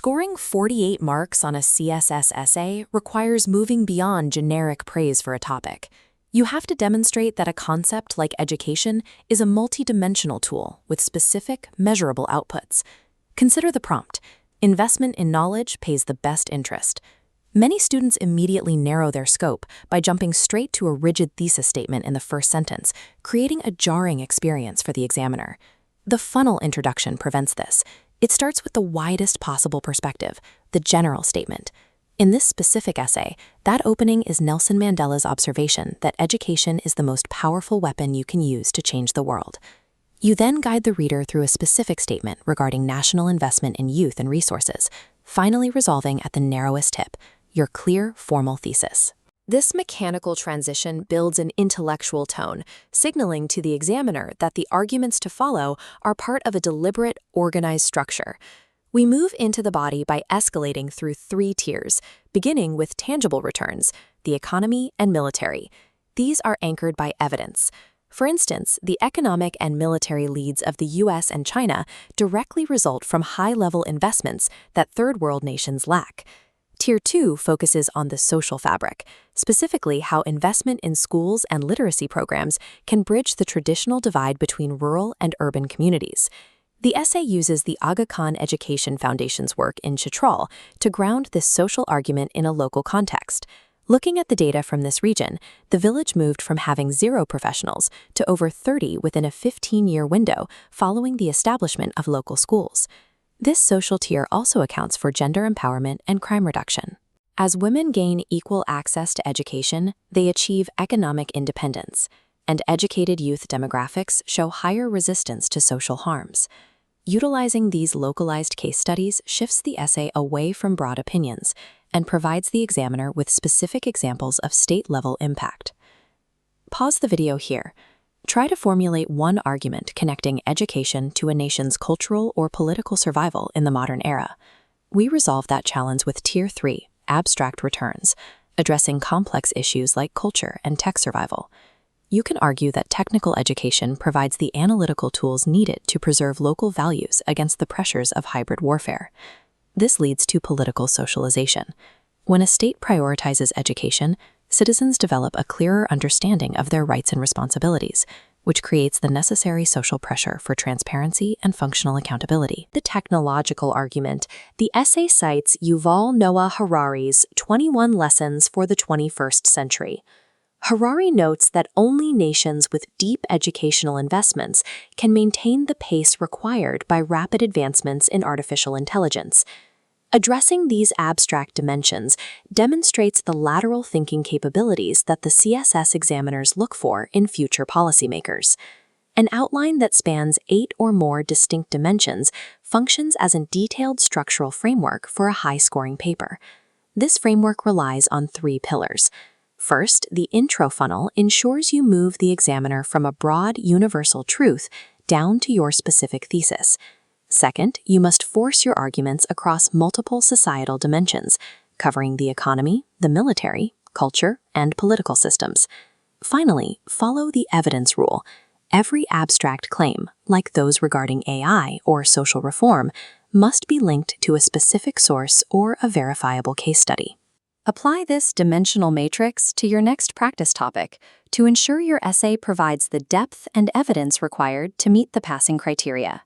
Scoring 48 marks on a CSS essay requires moving beyond generic praise for a topic. You have to demonstrate that a concept like education is a multidimensional tool with specific, measurable outputs. Consider the prompt: investment in knowledge pays the best interest. Many students immediately narrow their scope by jumping straight to a rigid thesis statement in the first sentence, creating a jarring experience for the examiner. The funnel introduction prevents this. It starts with the widest possible perspective, the general statement. In this specific essay, that opening is Nelson Mandela's observation that education is the most powerful weapon you can use to change the world. You then guide the reader through a specific statement regarding national investment in youth and resources, finally resolving at the narrowest tip, your clear, formal thesis. This mechanical transition builds an intellectual tone, signaling to the examiner that the arguments to follow are part of a deliberate, organized structure. We move into the body by escalating through 3 tiers, beginning with tangible returns, the economy, and military. These are anchored by evidence. For instance, the economic and military leads of the US and China directly result from high-level investments that third-world nations lack. Tier 2 focuses on the social fabric, specifically how investment in schools and literacy programs can bridge the traditional divide between rural and urban communities. The essay uses the Aga Khan Education Foundation's work in Chitral to ground this social argument in a local context. Looking at the data from this region, the village moved from having 0 professionals to over 30 within a 15-year window following the establishment of local schools. This social tier also accounts for gender empowerment and crime reduction. As women gain equal access to education, they achieve economic independence, and educated youth demographics show higher resistance to social harms. Utilizing these localized case studies shifts the essay away from broad opinions and provides the examiner with specific examples of state-level impact. Pause the video here. Try to formulate one argument connecting education to a nation's cultural or political survival in the modern era. We resolve that challenge with Tier 3, abstract returns, addressing complex issues like culture and tech survival. You can argue that technical education provides the analytical tools needed to preserve local values against the pressures of hybrid warfare. This leads to political socialization. When a state prioritizes education, citizens develop a clearer understanding of their rights and responsibilities, which creates the necessary social pressure for transparency and functional accountability. The technological argument. The essay cites Yuval Noah Harari's 21 Lessons for the 21st Century. Harari notes that only nations with deep educational investments can maintain the pace required by rapid advancements in artificial intelligence. Addressing these abstract dimensions demonstrates the lateral thinking capabilities that the CSS examiners look for in future policymakers. An outline that spans 8 or more distinct dimensions functions as a detailed structural framework for a high-scoring paper. This framework relies on 3 pillars. First, the intro funnel ensures you move the examiner from a broad, universal truth down to your specific thesis. Second, you must force your arguments across multiple societal dimensions, covering the economy, the military, culture, and political systems. Finally, follow the evidence rule. Every abstract claim, like those regarding AI or social reform, must be linked to a specific source or a verifiable case study. Apply this dimensional matrix to your next practice topic to ensure your essay provides the depth and evidence required to meet the passing criteria.